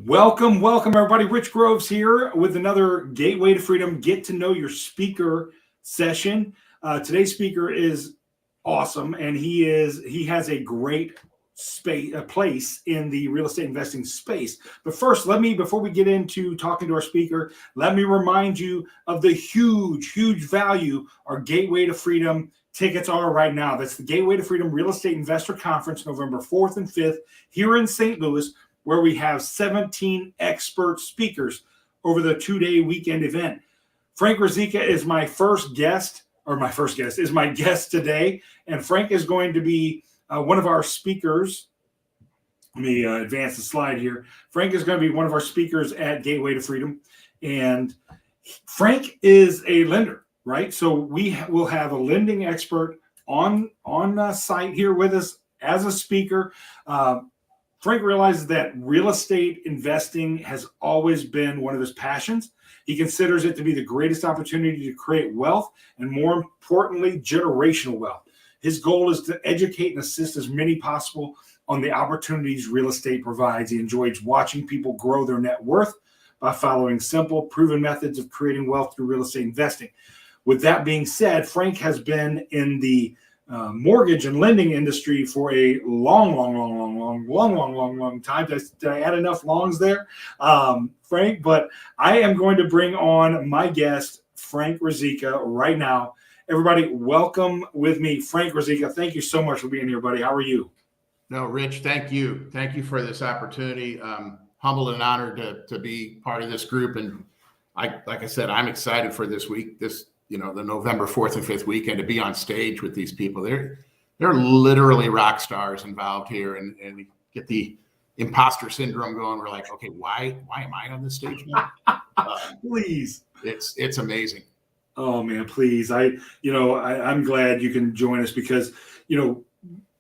Welcome, everybody. Rich Groves here with another Gateway to Freedom Get to Know Your Speaker session. Today's speaker is awesome, and he has a great place in the real estate investing space. But first, before we get into talking to our speaker, let me remind you of the huge value our Gateway to Freedom tickets are right now. That's the Gateway to Freedom Real Estate Investor Conference, November 4th and 5th here in St. Louis, where we have 17 expert speakers over the 2-day weekend event. Frank Ruzicka is my guest today. And Frank is going to be one of our speakers. Let me advance the slide here. Frank is going to be one of our speakers at Gateway to Freedom. And Frank is a lender, right? So we will have a lending expert on site here with us as a speaker. Frank realizes that real estate investing has always been one of his passions. He considers it to be the greatest opportunity to create wealth and, more importantly, generational wealth. His goal is to educate and assist as many possible on the opportunities real estate provides. He enjoys watching people grow their net worth by following simple, proven methods of creating wealth through real estate investing. With that being said, Frank has been in the mortgage and lending industry for a long time. Did I add enough longs there, Frank? But I am going to bring on my guest, Frank Ruzicka, right now. Everybody, welcome with me, Frank Ruzicka. Thank you so much for being here, buddy. How are you? No, Rich, thank you. Thank you for this opportunity. Humbled and honored to be part of this group. And like I said, I'm excited for this week, the November 4th and 5th weekend, to be on stage with these people. They're literally rock stars involved here, and we get the imposter syndrome going. We're like, okay, why am I on this stage now? Please. It's amazing. Oh man, please. I'm glad you can join us because,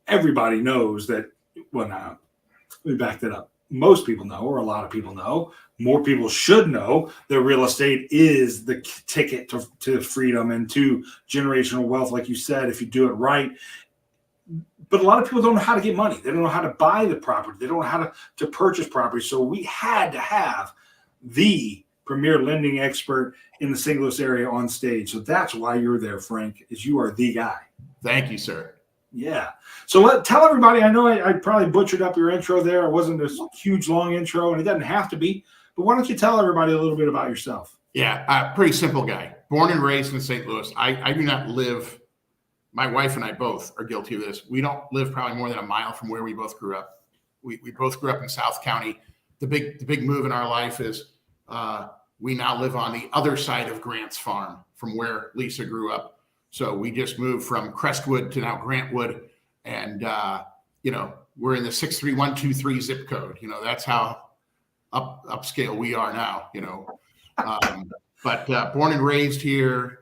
everybody knows that, well, now, let me back that up. Most people know, or a lot of people know, more people should know that real estate is the ticket to freedom and to generational wealth, like you said, if you do it right. But a lot of people don't know how to get money. They don't know how to buy the property. They don't know how to purchase property. So we had to have the premier lending expert in the St. Louis area on stage. So that's why you're there, Frank, is you are the guy. Thank you, sir. Yeah. So tell everybody, I know I probably butchered up your intro there. It wasn't a huge, long intro, and it doesn't have to be. But why don't you tell everybody a little bit about yourself? Yeah, pretty simple guy. Born and raised in St. Louis. I do not live, my wife and I both are guilty of this. We don't live probably more than a mile from where we both grew up. We both grew up in South County. The big move in our life is we now live on the other side of Grant's farm from where Lisa grew up. So we just moved from Crestwood to now Grantwood, and we're in the 63123 zip code. That's how upscale we are now. But born and raised here,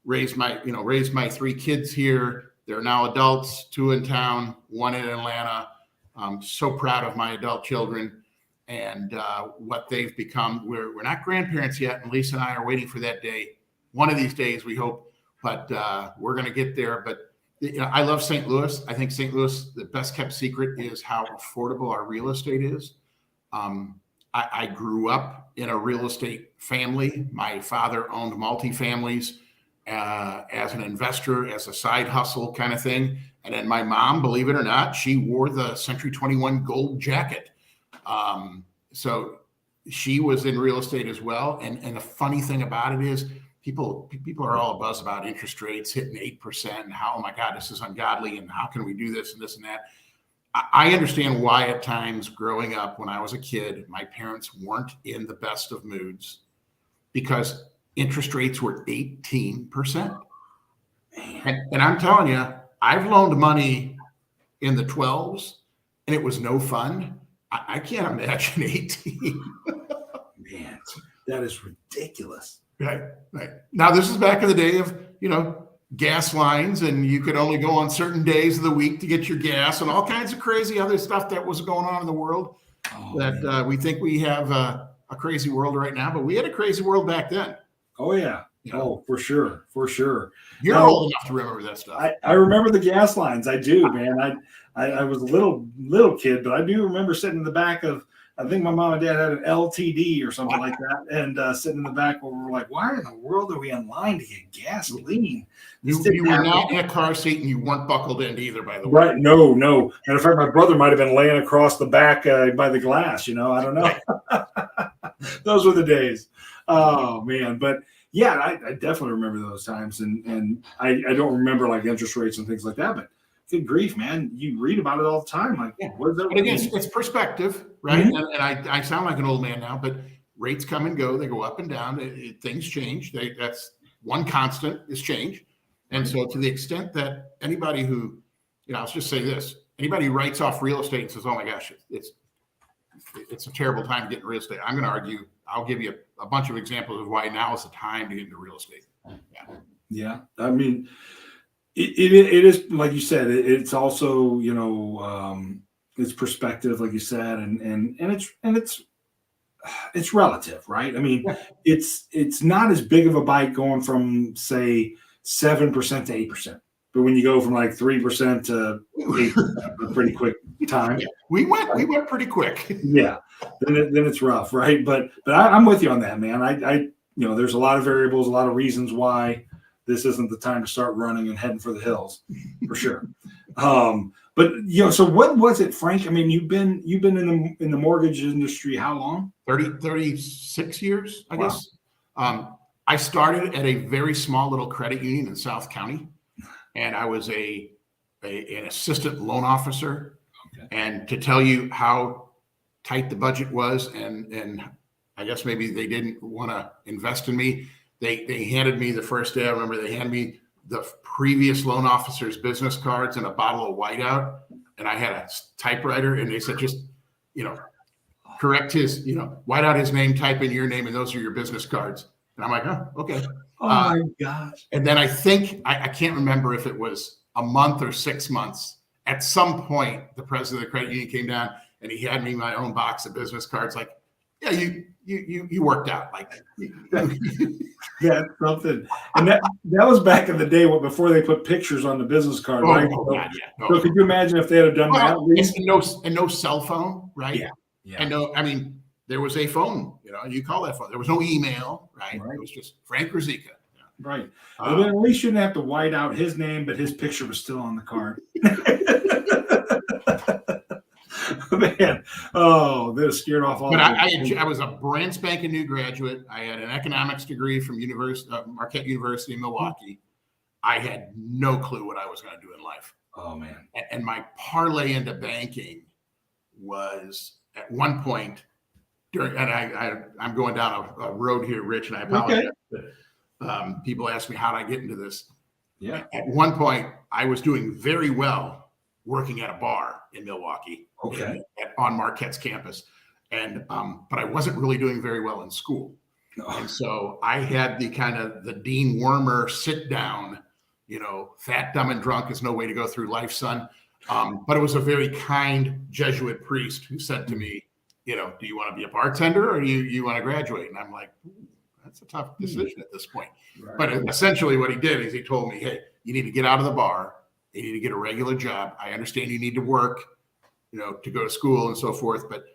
raised my 3 kids here. They're now adults, 2 in town, 1 in Atlanta. I'm so proud of my adult children and what they've become. We're not grandparents yet, and Lisa and I are waiting for that day. One of these days, we hope. But we're going to get there. But I love St. Louis. I think St. Louis, the best kept secret is how affordable our real estate is. I grew up in a real estate family. My father owned multifamilies as an investor, as a side hustle kind of thing. And then my mom, believe it or not, she wore the Century 21 gold jacket. So she was in real estate as well. And the funny thing about it is, People are all abuzz about interest rates hitting 8% and how, oh my God, this is ungodly and how can we do this and this and that. I understand why at times growing up when I was a kid, my parents weren't in the best of moods because interest rates were 18%. And I'm telling you, I've loaned money in the 12s and it was no fun. I can't imagine 18. Man, that is ridiculous. Right. Now, this is back in the day of, gas lines, and you could only go on certain days of the week to get your gas and all kinds of crazy other stuff that was going on in the world we think we have a crazy world right now, but we had a crazy world back then. Oh, yeah. Oh, for sure. You're old enough to remember that stuff. I remember the gas lines. I do, man. I was a little kid, but I do remember sitting in the back of I think my mom and dad had an LTD or something like that, and sitting in the back where we're like, why in the world are we in line to get gasoline? You were not in a car seat and you weren't buckled in either, by the way. Right? No. Matter of fact, my brother might have been laying across the back by the glass. I don't know. Those were the days. Oh man, but yeah, I definitely remember those times, and I don't remember like interest rates and things like that, but good grief, man, you read about it all the time. Like, what is that? But again, it's perspective, right? Mm-hmm. And I sound like an old man now, but rates come and go; they go up and down. Things change. That's one constant is change. And so, to the extent that anybody who, I'll just say this: anybody who writes off real estate and says, "Oh my gosh, it's a terrible time to get into real estate," I'm going to argue. I'll give you a bunch of examples of why now is the time to get into real estate. Yeah. I mean, it is like you said. It's also it's perspective, like you said, and it's relative, right? I mean, it's not as big of a bite going from say 7% to 8%, but when you go from like 3% to 8%, a pretty quick time. Yeah, we went pretty quick. Yeah, then it's rough, right? But I'm with you on that, man. I there's a lot of variables, a lot of reasons why this isn't the time to start running and heading for the hills, for sure. But so what was it, Frank? I mean, you've been in the mortgage industry how long? 36 years, I guess. I started at a very small little credit union in South County, and I was an assistant loan officer. Okay. And to tell you how tight the budget was, and I guess maybe they didn't want to invest in me. They handed me the first day. I remember they handed me the previous loan officer's business cards and a bottle of whiteout, and I had a typewriter, and they said, just, correct his, white out his name, type in your name, and those are your business cards. And I'm like, oh, okay. Oh my gosh. And then I think, I can't remember if it was a month or 6 months. At some point, the president of the credit union came down and he had me my own box of business cards. Like, yeah, you worked out. Like, yeah, something. And that was back in the day before they put pictures on the business card, right? God, yeah. So could you imagine if they had done that? And no cell phone, right? Yeah. And I mean, there was a phone, you call that phone. There was no email, right? It was just Frank Ruzicka. Right. Well, then at least you didn't have to white out his name, but his picture was still on the card. Man, they're scared off all. But I was a brand spanking new graduate. I had an economics degree from Marquette University in Milwaukee. I had no clue what I was going to do in life. Oh man! And my parlay into banking was at one point during, and I'm going down a road here, Rich, and I apologize. Okay. People ask me how did I get into this. Yeah. At one point, I was doing very well working at a bar in Milwaukee. Okay. On Marquette's campus, and but I wasn't really doing very well in school, and so I had the kind of the Dean Wormer sit down, fat, dumb, and drunk is no way to go through life, son. But it was a very kind Jesuit priest who said to me, do you want to be a bartender or do you want to graduate? And I'm like, that's a tough decision at this point. Right. But essentially what he did is he told me, hey, you need to get out of the bar. You need to get a regular job. I understand you need to work, to go to school and so forth, but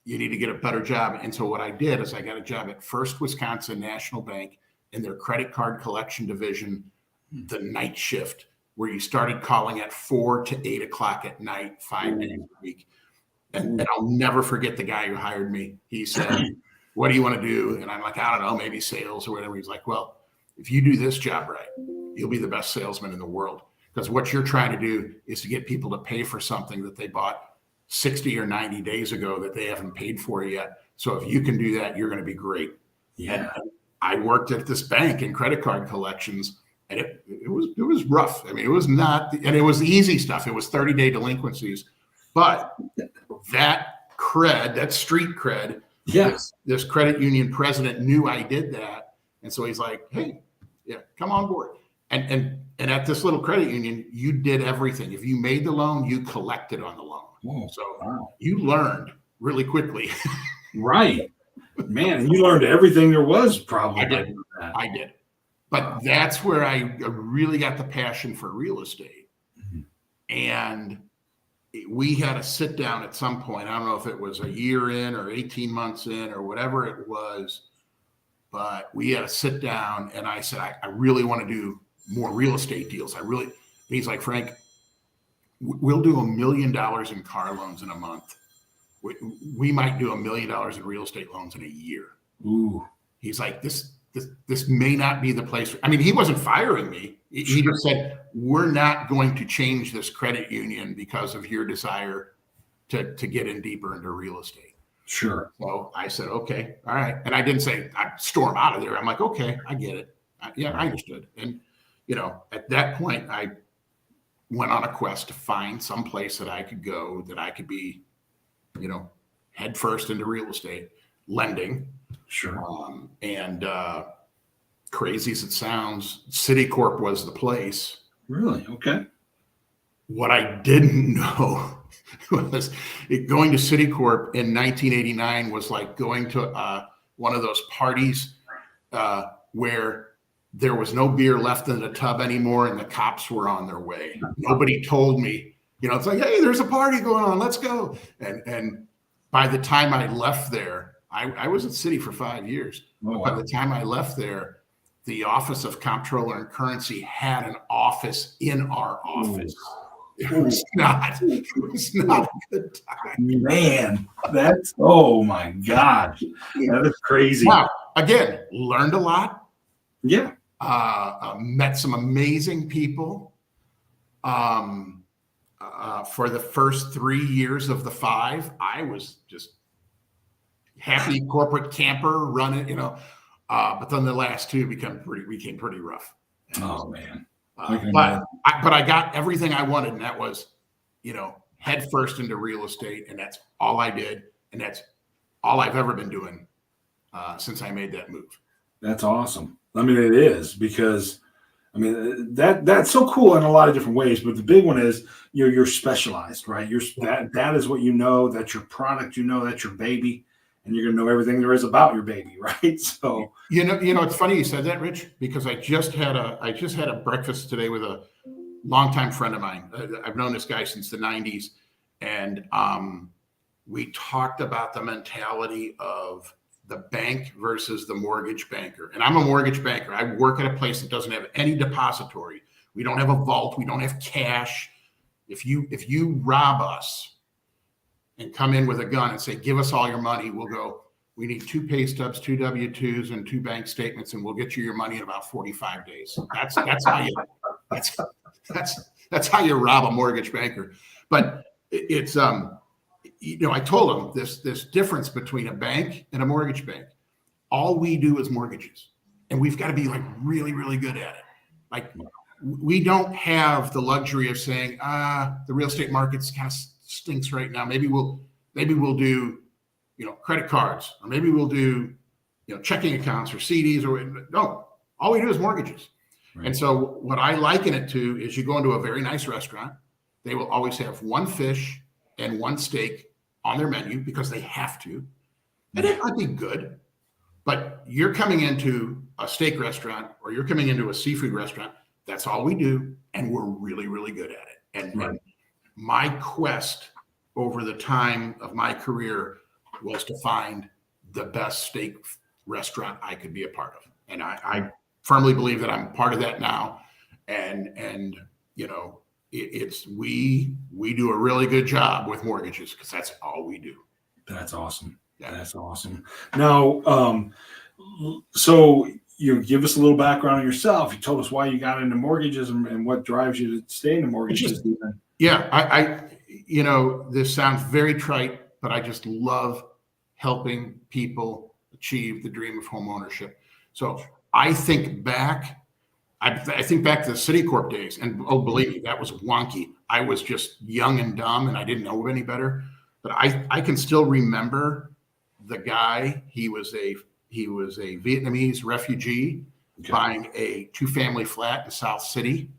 you need to get a better job. And so what I did is I got a job at First Wisconsin National Bank in their credit card collection division, the night shift, where you started calling at 4 to 8 o'clock at night, 5 days a week. And I'll never forget the guy who hired me. He said, what do you want to do? And I'm like, I don't know, maybe sales or whatever. He's like, well, if you do this job right, you'll be the best salesman in the world. Because what you're trying to do is to get people to pay for something that they bought 60 or 90 days ago that they haven't paid for yet. So if you can do that, you're going to be great. Yeah. And I worked at this bank in credit card collections, and it was rough. I mean, it was not, and it was the easy stuff. It was 30-day delinquencies, but that street cred, this credit union president knew I did that. And so he's like, hey, come on board. And at this little credit union, you did everything. If you made the loan, you collected on the loan. Whoa, so you learned really quickly. Right. Man, you learned everything there was probably. I did. But that's where I really got the passion for real estate. Mm-hmm. And we had a sit down at some point. I don't know if it was a year in or 18 months in or whatever it was, but we had a sit down and I said, I really want to do more real estate deals. He's like, Frank, we'll do $1 million in car loans in a month. We might do $1 million in real estate loans in a year. Ooh. He's like, this may not be the place. I mean, he wasn't firing me. He just said, we're not going to change this credit union because of your desire to get in deeper into real estate. Sure. So I said, okay, all right. And I didn't say I'd storm out of there. I'm like, okay, I get it. I understood. And, at that point, I went on a quest to find some place that I could go, that I could be, head first into real estate lending. Sure. And crazy as it sounds, Citicorp was the place. Really? Okay. What I didn't know was going to Citicorp in 1989 was like going to one of those parties where there was no beer left in the tub anymore and the cops were on their way. Nobody told me, it's like, hey, there's a party going on, let's go. And by the time I left there, I was at Citi for 5 years. Oh, wow. By the time I left there, the Office of Comptroller and Currency had an office in our office. It was not a good time. Man, oh my gosh. That is crazy. Wow. Again, learned a lot. Yeah. Met some amazing people. For the first 3 years of the 5, I was just happy corporate camper running, but then the last 2 became pretty rough. Oh man. But I got everything I wanted, and that was, head first into real estate, and that's all I did, and that's all I've ever been doing since I made that move. That's awesome. I mean, it is, because that's so cool in a lot of different ways. But the big one is, you're specialized, right? That is what that's your product. That's your baby, and you're gonna know everything there is about your baby, right? So it's funny you said that, Rich, because I just had a breakfast today with a longtime friend of mine. I've known this guy since the 90s, and we talked about the mentality of the bank versus the mortgage banker. And I'm a mortgage banker. I work at a place that doesn't have any depository. We don't have a vault. We don't have cash. If you rob us and come in with a gun and say, give us all your money, we'll go, we need 2 pay stubs, 2 W-2s, and 2 bank statements, and we'll get you your money in about 45 days. That's how you rob a mortgage banker. But it's I told them this difference between a bank and a mortgage bank. All we do is mortgages, and we've got to be like really, really good at it. Like, we don't have the luxury of saying, the real estate market's kind of stinks right now. Maybe we'll do, credit cards, or maybe we'll do, checking accounts or CDs, or no, all we do is mortgages. Right. And so what I liken it to is, you go into a very nice restaurant, they will always have 1 fish and 1 steak on their menu because they have to. And it might be good, but you're coming into a steak restaurant or you're coming into a seafood restaurant. That's all we do. And we're really, really good at it. And my quest over the time of my career was to find the best steak restaurant I could be a part of. And I firmly believe that I'm part of that now. And we do a really good job with mortgages because that's all we do. That's awesome. Yeah. That's awesome. Now, so you give us a little background on yourself. You told us why you got into mortgages and what drives you to stay into mortgages. I this sounds very trite, but I just love helping people achieve the dream of home ownership. So I think back to the Citicorp days, and believe me, that was wonky. I was just young and dumb, and I didn't know any better. But I can still remember the guy. He was a Vietnamese refugee buying a 2-family flat in South City.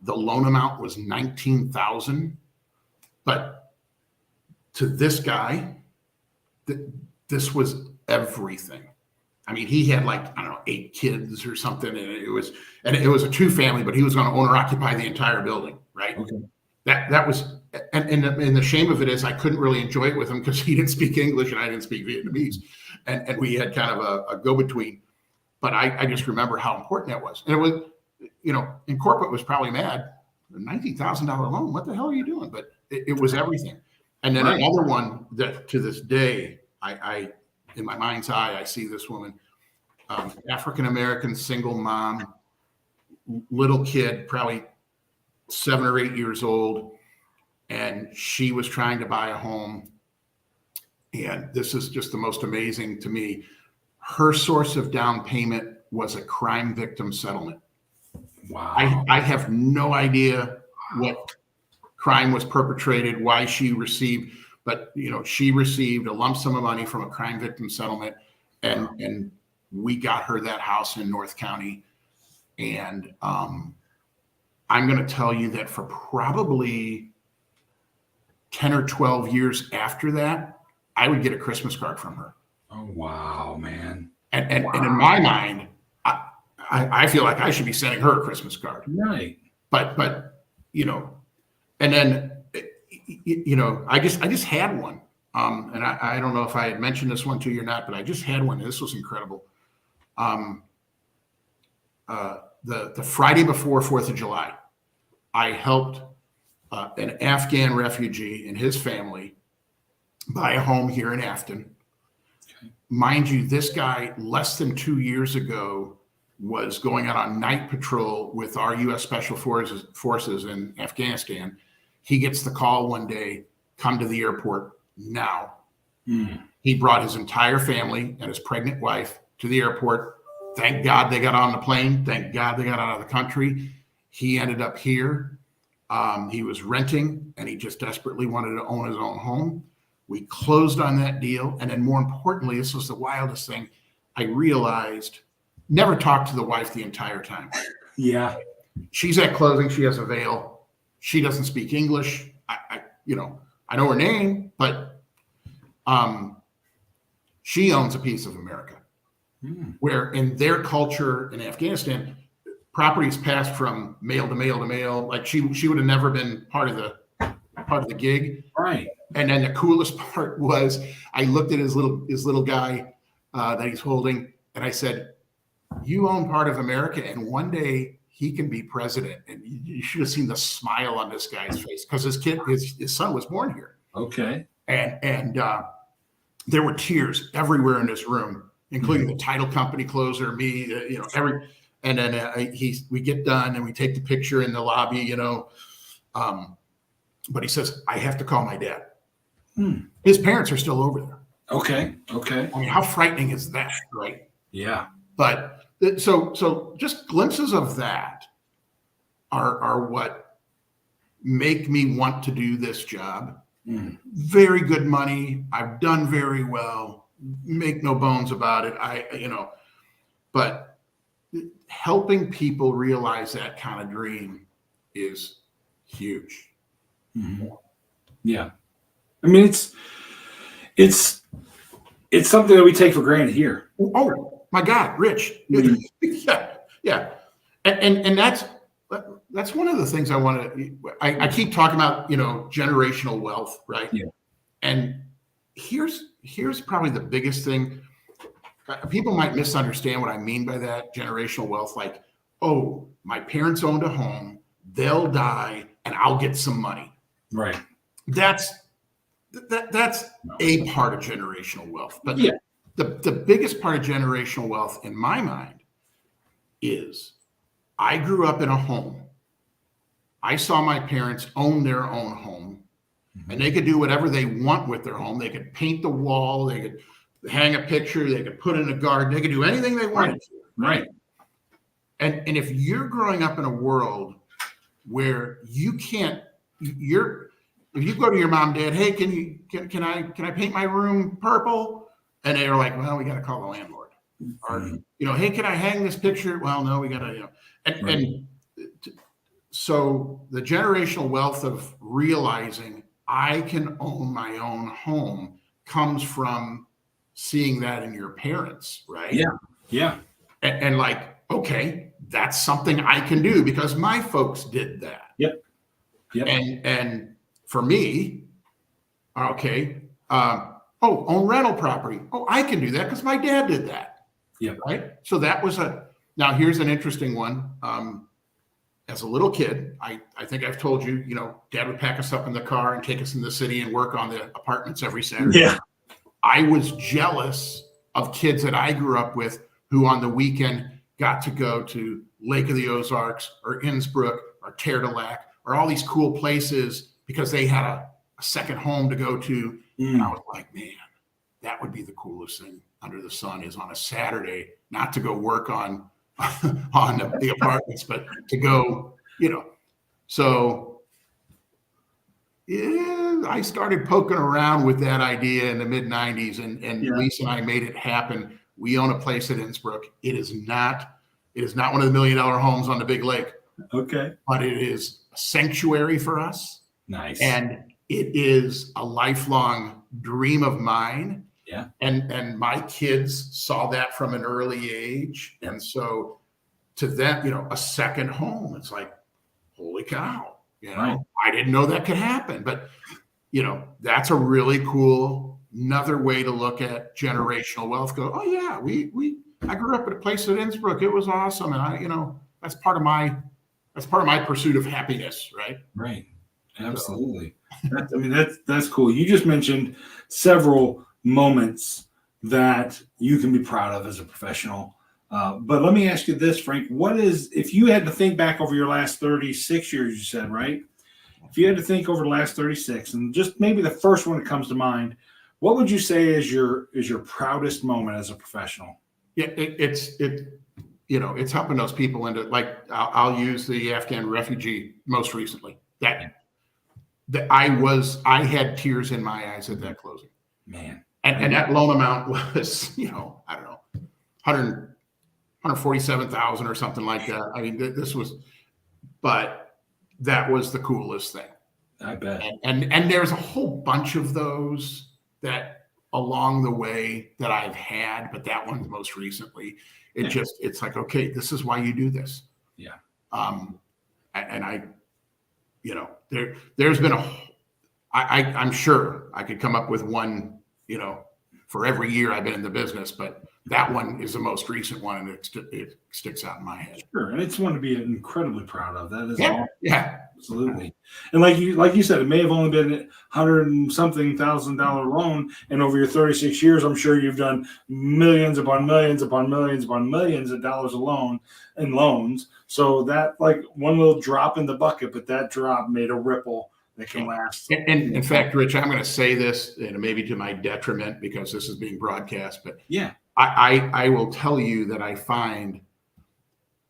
The loan amount was $19,000, but to this guy, this was everything. I mean, he had 8 kids or something, and it was a 2-family, but he was going to owner occupy the entire building, right? Okay. That was and the shame of it is I couldn't really enjoy it with him because he didn't speak English and I didn't speak Vietnamese. And we had kind of a go-between. But I just remember how important that was. And it was, in corporate was probably mad. A $19,000 loan, what the hell are you doing? But it was everything. And then another one that to this day, I in my mind's eye, I see this woman, African-American, single mom, little kid, probably 7 or 8 years old. And she was trying to buy a home. And this is just the most amazing to me. Her source of down payment was a crime victim settlement. Wow. I have no idea what crime was perpetrated, why she received, but she received a lump sum of money from a crime victim settlement, and we got her that house in North County. And I'm going to tell you that for probably 10 or 12 years after that, I would get a Christmas card from her. Oh, wow, man. And in my mind, I feel like I should be sending her a Christmas card. Right. But and then, I just had one. And I don't know if I had mentioned this one to you or not, but I just had one. This was incredible. The Friday before 4th of July, I helped an Afghan refugee and his family buy a home here in Afton. Okay. Mind you, this guy less than 2 years ago was going out on night patrol with our U.S. Special Forces in Afghanistan. He gets the call one day, come to the airport now. He brought his entire family and his pregnant wife to the airport. Thank God they got on the plane. Thank God they got out of the country. He ended up here. He was renting, and he just desperately wanted to own his own home. We closed on that deal. And then more importantly, this was the wildest thing. I realized, never talked to the wife the entire time. Yeah. She's at closing. She has a veil. She doesn't speak English. I know her name, but she owns a piece of America. Where in their culture in Afghanistan, properties passed from male to male to male. Like she would have never been part of the gig. Right. And then the coolest part was I looked at his little guy that he's holding, and I said, "You own part of America, and one day he can be president." And you should have seen the smile on this guy's face because his son was born here. Okay. And there were tears everywhere in this room, including the title company closer, me, and then we get done and we take the picture in the lobby, but he says, "I have to call my dad." His parents are still over there. Okay. I mean, how frightening is that, right? Yeah. But so just glimpses of that are what make me want to do this job. Very good money. I've done very well. Make no bones about it. But helping people realize that kind of dream is huge. Yeah. I mean, it's something that we take for granted here. Oh my God, Rich. Yeah. And that's one of the things I keep talking about, generational wealth, right? Yeah. And here's probably the biggest thing. People might misunderstand what I mean by that generational wealth. Like, oh, my parents owned a home, they'll die, and I'll get some money. Right. That's a part of generational wealth. But the biggest part of generational wealth in my mind is I grew up in a home. I saw my parents own their own home, and they could do whatever they want with their home. They could paint the wall, they could hang a picture, they could put in a garden, they could do anything they wanted to. Right. And if you're growing up in a world where you can't, if you go to your mom, dad, hey, can I paint my room purple? And they're like, well, we got to call the landlord. Or, hey, can I hang this picture? Well, no, we got to, and so the generational wealth of realizing I can own my own home comes from seeing that in your parents, right? Yeah. And like, okay, that's something I can do because my folks did that. Yep. And for me, okay, own rental property. Oh, I can do that because my dad did that. Yeah. Right. So that was now here's an interesting one. As a little kid, I think I've told you, dad would pack us up in the car and take us in the city and work on the apartments every Saturday. Yeah. I was jealous of kids that I grew up with who on the weekend got to go to Lake of the Ozarks or Innsbruck or Terre de Lac or all these cool places because they had a second home to go to. And I was like, man, that would be the coolest thing under the sun is on a Saturday, not to go work on the apartments, but to go, So yeah, I started poking around with that idea in the mid 90s and Lisa and I made it happen. We own a place at Innsbruck. It is not one of the $1 million homes on the big lake. Okay. But it is a sanctuary for us. Nice. And it is a lifelong dream of mine. Yeah. And my kids saw that from an early age. And so to them, a second home, it's like, holy cow, Right. I didn't know that could happen, but that's a really cool, another way to look at generational wealth. Go, oh yeah, I grew up at a place at Innsbruck. It was awesome. And that's part of my pursuit of happiness. Right. Right. Absolutely. That's cool. You just mentioned several moments that you can be proud of as a professional. But let me ask you this, Frank, if you had to think back over your last 36 years, you said, right? If you had to think over the last 36 and just maybe the first one that comes to mind, what would you say is your proudest moment as a professional? Yeah, it's helping those people into, like, I'll use the Afghan refugee most recently. That I had tears in my eyes at that closing. Man. And that loan amount was, I don't know, 147,000 or something like that. I mean, but that was the coolest thing. I bet. And there's a whole bunch of those that along the way that I've had, but that one most recently, it's like, okay, this is why you do this. Yeah. And I, there's been I'm sure I could come up with one, for every year I've been in the business, but that one is the most recent one, and it sticks out in my head. Sure, and it's one to be incredibly proud of. That is absolutely. And like you said, it may have only been $100,000 loan, and over your 36 years, I'm sure you've done millions upon millions upon millions upon millions of dollars alone in loans. So that, like, one little drop in the bucket, but that drop made a ripple that can last. And in fact, Rich, I'm going to say this, and maybe to my detriment because this is being broadcast, but yeah, I will tell you that I find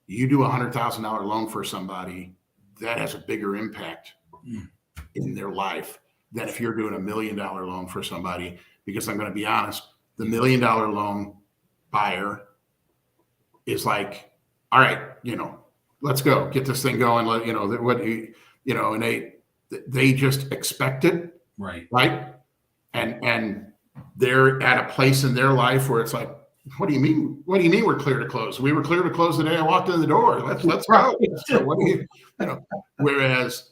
you do a $100,000 loan for somebody, that has a bigger impact in their life than if you're doing a $1 million loan for somebody. Because I'm going to be honest, the $1 million loan buyer is like, all right, let's go get this thing going. And they just expect it. Right. And they're at a place in their life where it's like, what do you mean? What do you mean we're clear to close? We were clear to close the day I walked in the door. Let's go. So what do whereas,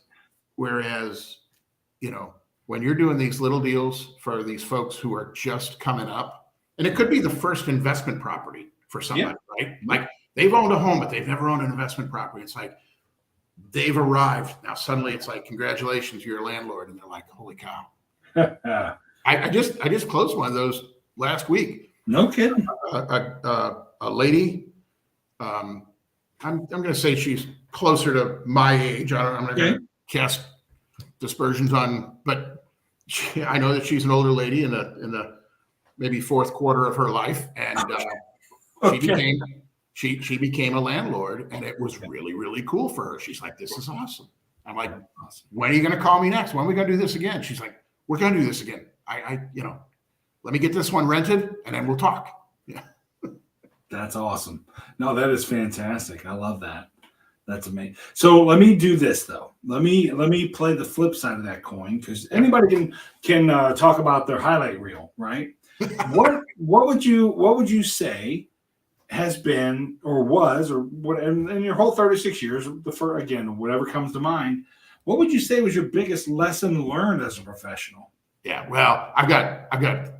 when you're doing these little deals for these folks who are just coming up, and it could be the first investment property for somebody, right? Like, they've owned a home, but they've never owned an investment property. It's like, they've arrived. Now suddenly it's like, congratulations, you're a landlord. And they're like, holy cow. I just closed one of those last week. No kidding. A lady, I'm going to say she's closer to my age. I'm not going to cast dispersions on, but I know that she's an older lady in the maybe fourth quarter of her life, and she became a landlord, and it was really, really cool for her. She's like, this is awesome. I'm like, when are you going to call me next? When are we going to do this again? She's like, we're going to do this again. Let me get this one rented, and then we'll talk. Yeah. That's awesome. No, that is fantastic. I love that. That's amazing. So let me do this though. Let me play the flip side of that coin, because anybody can talk about their highlight reel, right? What would you say has been or was or what in your whole 36 years, again, whatever comes to mind, What would you say was your biggest lesson learned as a professional? Yeah, well, I've got,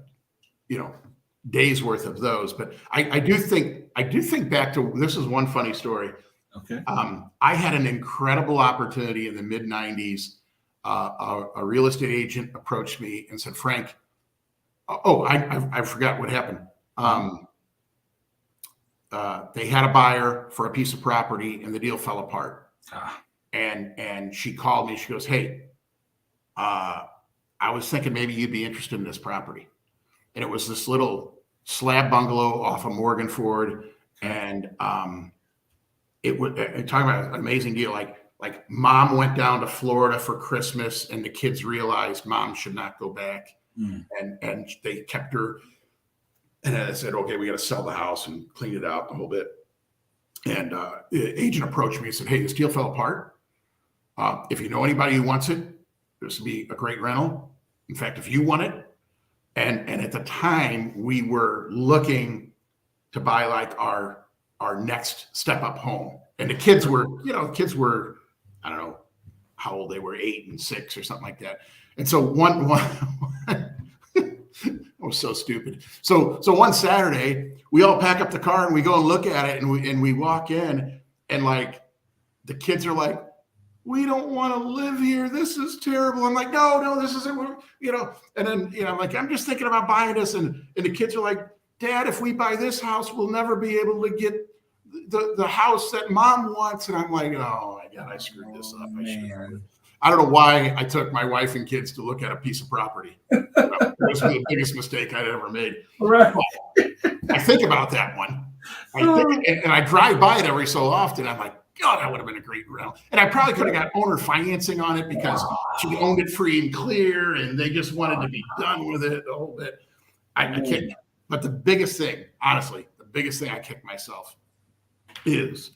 days worth of those, but I do think back to, this is one funny story. Okay. I had an incredible opportunity in the mid '90s. A real estate agent approached me and said, Frank, I forgot what happened. They had a buyer for a piece of property and the deal fell apart. And she called me. She goes, hey, I was thinking maybe you'd be interested in this property. And it was this little slab bungalow off of Morgan Ford. And it was talking about an amazing deal. Like mom went down to Florida for Christmas and the kids realized mom should not go back. And they kept her. And I said, okay, we got to sell the house and clean it out the whole bit. And the agent approached me and said, hey, this deal fell apart. If you know anybody who wants it, this would be a great rental. In fact, if you want it. And at the time we were looking to buy like our next step up home. And the kids were, I don't know how old they were, 8 and 6 or something like that. And so one I was so stupid. So one Saturday, we all pack up the car and we go and look at it, and we walk in, and like the kids are like, we don't want to live here. This is terrible. I'm like, no, this isn't, and then, I'm like, I'm just thinking about buying this. And the kids are like, Dad, if we buy this house, we'll never be able to get the house that mom wants. And I'm like, oh my God, I screwed this up. I don't know why I took my wife and kids to look at a piece of property. It was the biggest mistake I'd ever made. Right. I think about that one. And I drive by it every so often. I'm like, God, that would have been a great rental. And I probably could have got owner financing on it because she owned it free and clear, and they just wanted to be done with it the whole bit. I can't. But the biggest thing, honestly, I kick myself is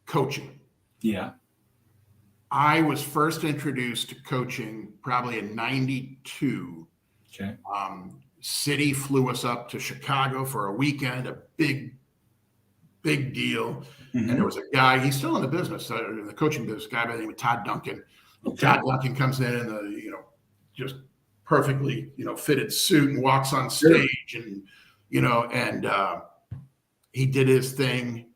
coaching. Yeah. I was first introduced to coaching probably in '92. Okay. City flew us up to Chicago for a weekend, a big deal. Mm-hmm. And there was a guy, he's still in the business, the coaching business, guy by the name of Todd Duncan. Okay. Todd Duncan comes in in just perfectly, fitted suit and walks on stage, and, he did his thing.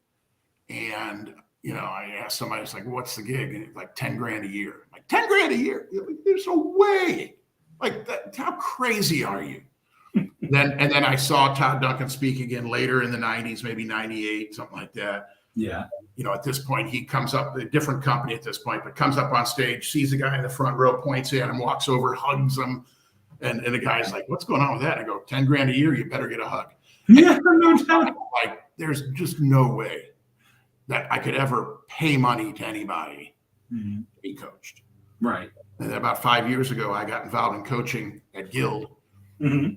And, I asked somebody, it's like, what's the gig? And it's like 10 grand a year. I'm like, 10 grand a year? There's no way. Like that, how crazy are you? And then I saw Todd Duncan speak again later in the '90s, maybe '98, something like that. Yeah. At this point, he comes up, a different company at this point, but comes up on stage, sees the guy in the front row, points at him, walks over, hugs him. And the guy's like, what's going on with that? I go, 10 grand a year, you better get a hug. Yeah, no doubt. Like, there's just no way that I could ever pay money to anybody to be coached. Right. And then about 5 years ago, I got involved in coaching at Guild. Mm-hmm.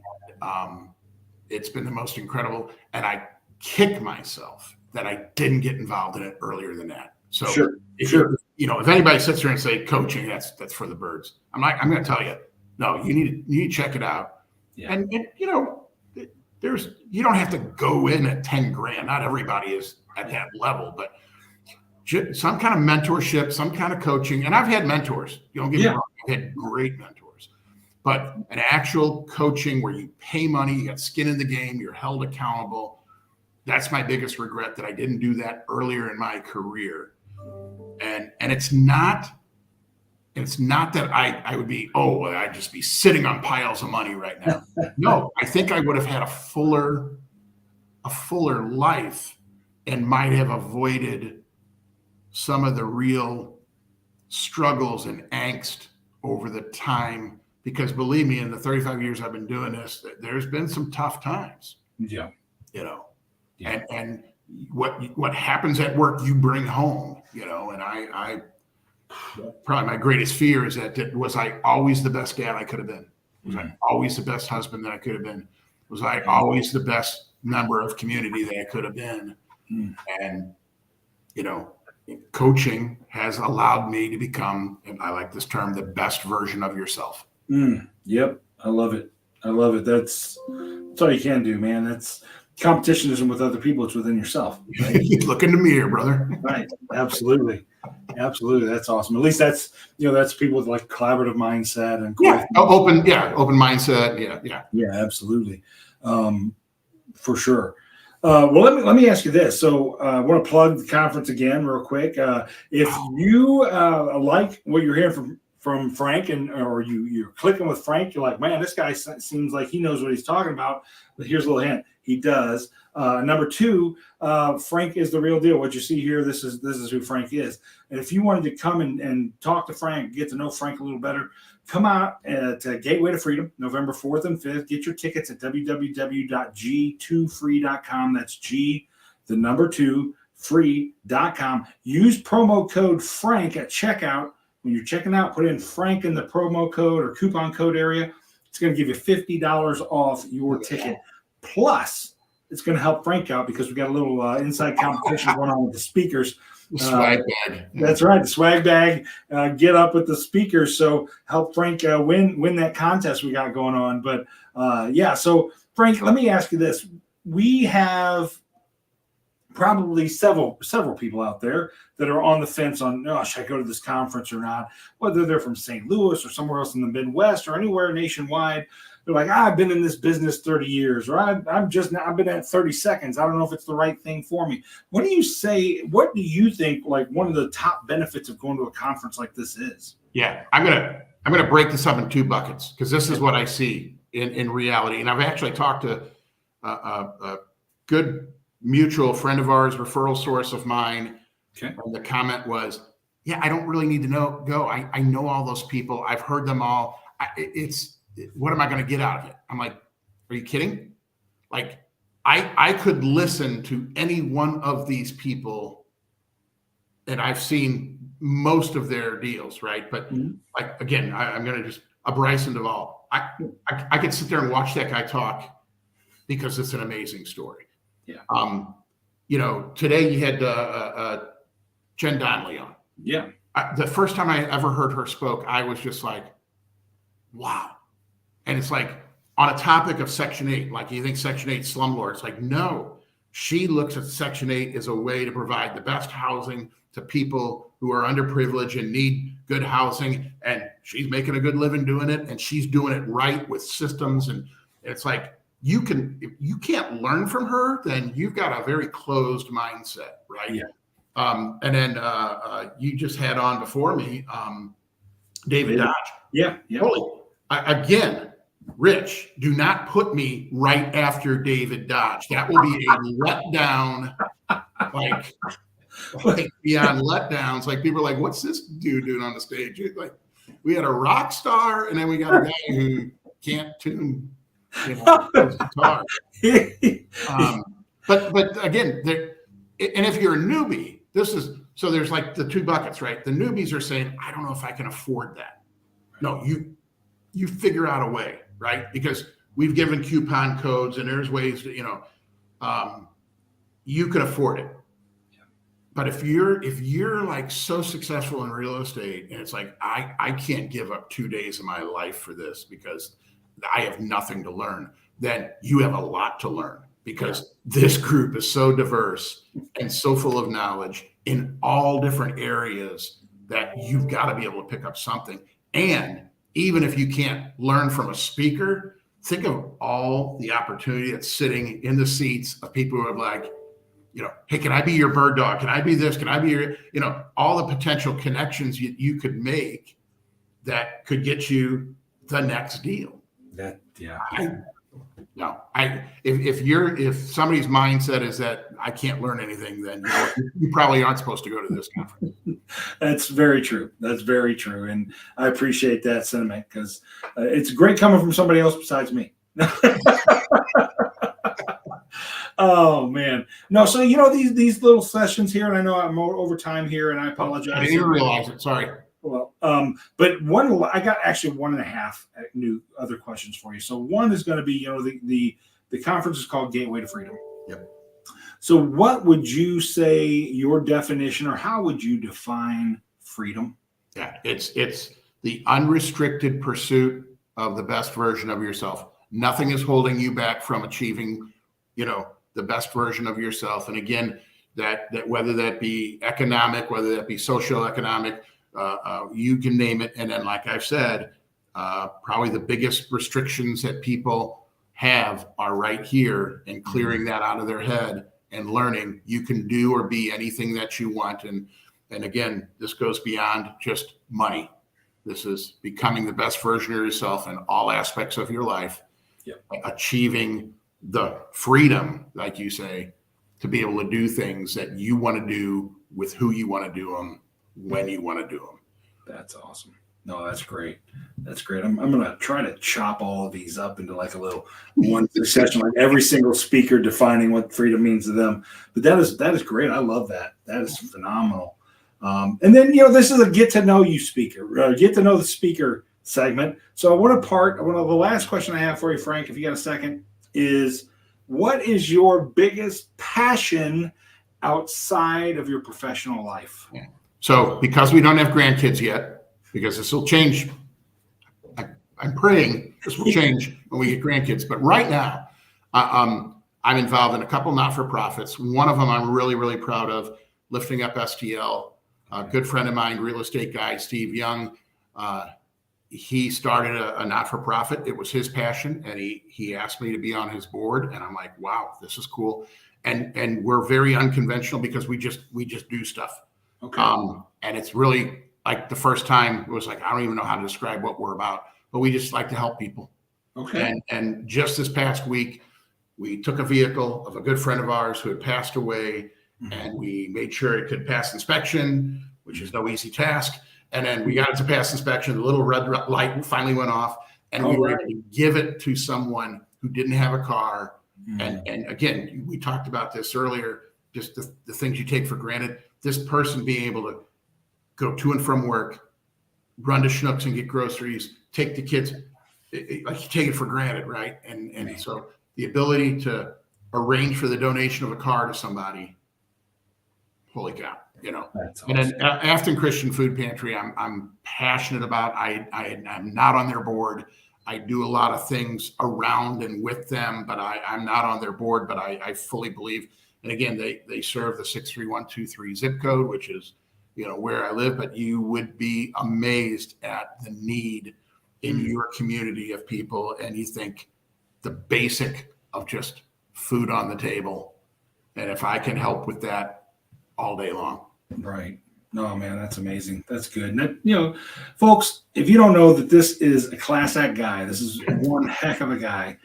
It's been the most incredible, and I kick myself that I didn't get involved in it earlier than that. So if anybody sits there and say coaching, that's for the birds. I'm going to tell you, no, you need to check it out. Yeah. And you don't have to go in at 10 grand. Not everybody is at that level, but some kind of mentorship, some kind of coaching. And I've had mentors. You don't get me wrong. I've had great mentors, but an actual coaching where you pay money, you got skin in the game, you're held accountable. That's my biggest regret, that I didn't do that earlier in my career. And it's not that I would be, I'd just be sitting on piles of money right now. No, I think I would have had a fuller life and might have avoided some of the real struggles and angst over the time, because believe me, in the 35 years I've been doing this, there's been some tough times. Yeah. And what happens at work, you bring home, and I probably my greatest fear is that was I always the best dad I could have been? Was I always the best husband that I could have been? Was I always the best member of community that I could have been? And, coaching has allowed me to become, and I like this term, the best version of yourself. Yep. I love it. That's all you can do, man. competition isn't with other people; it's within yourself. Right? Look in the mirror, brother. Right. Absolutely. Absolutely. That's awesome. At least that's people with like collaborative mindset and open mindset. Yeah, absolutely. For sure. Well, let me ask you this. So I want to plug the conference again real quick. If you like what you're hearing from Frank, or you're clicking with Frank, you're like, man, this guy seems like he knows what he's talking about. But here's a little hint: he does. Number two, Frank is the real deal. What you see here, this is who Frank is. And if you wanted to come and talk to Frank, get to know Frank a little better, come out to Gateway to Freedom, November 4th and 5th. Get your tickets at www.g2free.com. That's G, the number 2, free.com. Use promo code Frank at checkout. When you're checking out, put in Frank in the promo code or coupon code area. It's going to give you $50 off your ticket. Plus, it's going to help Frank out because we got a little inside competition going on with the speakers. The swag bag. That's right, the swag bag. Get up with the speakers. So help Frank win that contest we got going on. But so Frank, let me ask you this: we have probably several people out there that are on the fence on, should I go to this conference or not? Whether they're from St. Louis or somewhere else in the Midwest or anywhere nationwide. They're like, I've been in this business 30 years, or I've been at 30 seconds. I don't know if it's the right thing for me. What do you think like one of the top benefits of going to a conference like this is? Yeah, I'm gonna break this up in 2 buckets because this is what I see in reality. And I've actually talked to a good mutual friend of ours, referral source of mine. Okay. And the comment was, I don't really need to go. I know all those people. I've heard them all. What am I going to get out of it? I'm like, are you kidding? Like, I could listen to any one of these people, and I've seen most of their deals, right? But like, again, I'm going to just a Bryson Duvall. I could sit there and watch that guy talk because it's an amazing story. Yeah. Today you had Jen Donnelly on. Yeah. The first time I ever heard her spoke, I was just like, wow. And it's like on a topic of Section 8, like you think Section 8 slumlord. It's like, no, she looks at Section 8 as a way to provide the best housing to people who are underprivileged and need good housing. And she's making a good living doing it. And she's doing it right with systems. And it's like, if you can't learn from her, then you've got a very closed mindset, right? Yeah. And then you just had on before me, David Dodge. Yeah. Again, Rich, do not put me right after David Dodge. That will be a letdown, like beyond letdowns. Like people are like, what's this dude doing on the stage? Like we had a rock star, and then we got a guy who can't tune his guitar. But again, and if you're a newbie, so there's like the 2 buckets, right? The newbies are saying, I don't know if I can afford that. No, you figure out a way, right? Because we've given coupon codes and there's ways to, you can afford it. But if you're like so successful in real estate and it's like, I can't give up 2 days of my life for this because I have nothing to learn, then you have a lot to learn because this group is so diverse and so full of knowledge in all different areas that you've got to be able to pick up something. And even if you can't learn from a speaker, think of all the opportunity that's sitting in the seats of people who are like, hey, can I be your bird dog? Can I be this? Can I be your, all the potential connections you could make that could get you the next deal. If somebody's mindset is that I can't learn anything, then you probably aren't supposed to go to this conference. That's very true. And I appreciate that sentiment because it's great coming from somebody else besides me. Oh man, no. So these little sessions here, and I know I'm over time here, and I apologize. I didn't even realize it. Sorry. Well, but I got actually 1.5 new other questions for you. So one is going to be, the conference is called Gateway to Freedom. Yep. So what would you say your definition, or how would you define freedom? Yeah, it's the unrestricted pursuit of the best version of yourself. Nothing is holding you back from achieving, the the best version of yourself. And again, that whether that be economic, whether that be social economic, you can name it. And then, like I've said, probably the biggest restrictions that people have are right here, and clearing that out of their head and learning you can do or be anything that you want. And again, this goes beyond just money. This is becoming the best version of yourself in all aspects of your life, achieving the freedom, like you say, to be able to do things that you want to do with who you want to do them, when you want to do them. That's awesome. No, that's great. That's great. I'm going to try to chop all of these up into like a little one session, like every single speaker defining what freedom means to them. But that is great. I love that. That is phenomenal. And then, this is a get to know you speaker, get to know the speaker segment. So one of the last question I have for you, Frank, if you got a second, is what is your biggest passion outside of your professional life? Yeah. So because we don't have grandkids yet, because this will change, I'm praying this will change when we get grandkids. But right now, I'm involved in a couple not-for-profits. One of them I'm really, really proud of, Lifting Up STL. A good friend of mine, real estate guy, Steve Young, he started a not-for-profit. It was his passion, and he asked me to be on his board, and I'm like, wow, this is cool. And we're very unconventional because we just do stuff. Okay. And it's really like the first time it was like, I don't even know how to describe what we're about, but we just like to help people. Okay. And just this past week, we took a vehicle of a good friend of ours who had passed away, and we made sure it could pass inspection, which is no easy task. And then we got it to pass inspection. The little red light finally went off, and we were able to give it to someone who didn't have a car. And again, we talked about this earlier, just the things you take for granted. This person being able to go to and from work, run to Schnucks and get groceries, take the kids, like you take it for granted, right? And so the ability to arrange for the donation of a car to somebody, holy cow, That's awesome. And then Afton Christian Food Pantry, I'm passionate about. I'm not on their board. I do a lot of things around and with them, but I'm not on their board, but I fully believe. And again, they serve the 63123 zip code, which is, where I live, but you would be amazed at the need in your community of people. And you think the basic of just food on the table. And if I can help with that all day long. Right. No, man, that's amazing. That's good. And that, folks, if you don't know that this is a class act guy, this is one heck of a guy,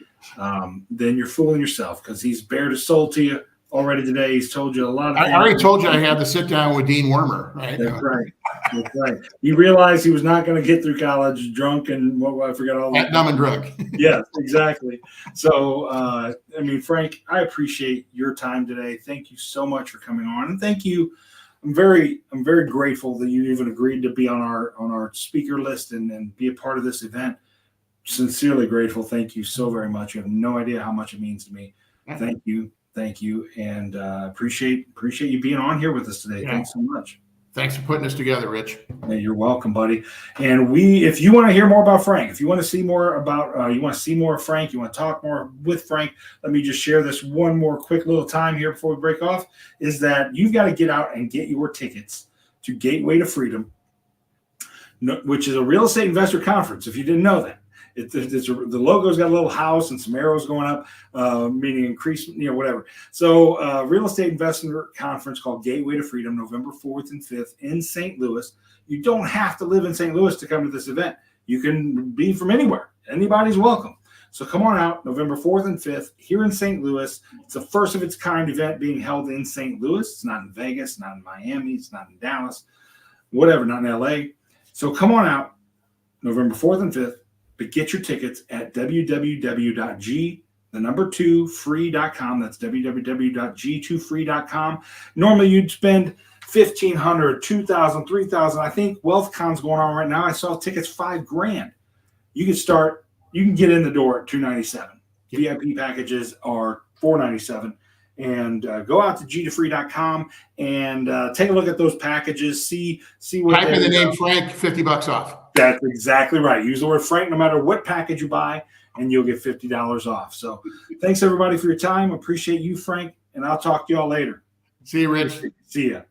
then you're fooling yourself, because he's bared his soul to you already today. He's told you a lot of things. I already told you I had to sit down with Dean Wormer, right? That's right. That's right. He realized he was not going to get through college drunk and I forgot all that. Dumb and drunk. Yes, exactly. So, Frank, I appreciate your time today. Thank you so much for coming on, and thank you. I'm very grateful that you even agreed to be on our speaker list and be a part of this event. Sincerely grateful. Thank you so very much. You have no idea how much it means to me. Thank you. Thank you. And appreciate you being on here with us today. Yeah. Thanks so much. Thanks for putting this together, Rich. Yeah, you're welcome, buddy. And if you want to hear more about Frank, if you want to see more about, you want to see more of Frank, you want to talk more with Frank, let me just share this one more quick little time here before we break off, is that you've got to get out and get your tickets to Gateway to Freedom, which is a real estate investor conference, if you didn't know that. The logo's got a little house and some arrows going up, meaning increase, whatever. So real estate investor conference called Gateway to Freedom, November 4th and 5th in St. Louis. You don't have to live in St. Louis to come to this event. You can be from anywhere. Anybody's welcome. So come on out, November 4th and 5th here in St. Louis. It's a first of its kind event being held in St. Louis. It's not in Vegas, not in Miami, it's not in Dallas, whatever, not in LA. So come on out, November 4th and 5th. But get your tickets at www.g2free.com. That's www.g2free.com. Normally you'd spend $1,500, $2,000, $3,000. I think WealthCon's going on right now. I saw tickets $5,000. You can get in the door at $297. VIP packages are $497. And go out to g2free.com and take a look at those packages. See what. Type in the name Frank, $50 off. That's exactly right. Use the word Frank no matter what package you buy, and you'll get $50 off. So thanks everybody for your time. Appreciate you, Frank, and I'll talk to y'all later. See you, Rich. See ya.